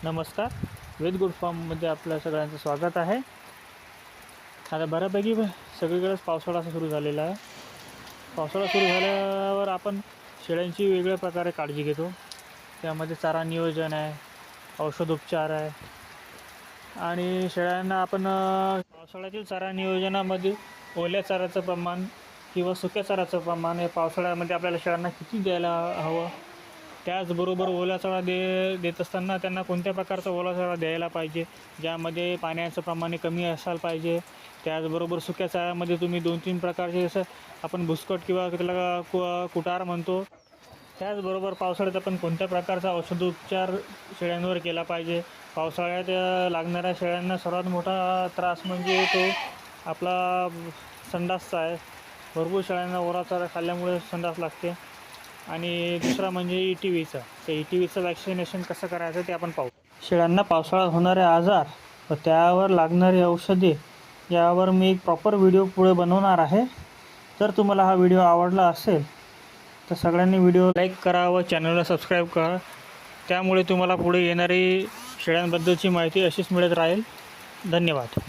नमस्कार. वेद गुड फार्ममध्ये आपल्या सगळ्यांचं स्वागत आहे. आता बऱ्यापैकी सगळीकडेच पावसाळा सुरू झालेला आहे. पावसाळा सुरू झाल्यावर आपण शेळ्यांची वेगळ्या प्रकारे काळजी घेतो. त्यामध्ये चारा नियोजन आहे, औषधोपचार आहे आणि शेळ्यांना आपण पावसाळ्यातील चारा नियोजनामध्ये ओल्या चाऱ्याचं प्रमाण किंवा सुक्या चाऱ्याचं प्रमाण हे पावसाळ्यामध्ये आपल्याला शेळ्यांना किती द्यायला हवं, त्याचबरोबर ओला चारा देत असताना त्यांना कोणत्या प्रकारचा ओला चारा द्यायला पाहिजे, ज्यामध्ये पाण्याचं प्रमाण कमी असायला पाहिजे. त्याचबरोबर सुक्या चाऱ्यामध्ये तुम्ही 2-3 प्रकारचे जसं आपण भुसकट किंवा त्याला कुटार म्हणतो. त्याचबरोबर पावसाळ्यात आपण कोणत्या प्रकारचा औषधोपचार शेळ्यांवर केला पाहिजे. पावसाळ्यात लागणाऱ्या शेळ्यांना सर्वात मोठा त्रास म्हणजे तो आपला संडासचा आहे. भरपूर शेळ्यांना ओला चारा खाल्ल्यामुळे संडास लागते. आणि दुसरा म्हणजे ETVचं. त्या ETVचं वॅक्सिनेशन कसं करायचं ते आपण पाहू. शेळ्यांना पावसाळ्यात होणारे आजार व त्यावर लागणारी औषधे यावर मी एक प्रॉपर व्हिडिओ पुढे बनवणार आहे. जर तुम्हाला हा व्हिडिओ आवडला असेल तर सगळ्यांनी व्हिडिओ लाईक करा व चॅनलला सबस्क्राईब करा. त्यामुळे तुम्हाला पुढे येणारी शेळ्यांबद्दलची माहिती अशीच मिळत राहील. धन्यवाद.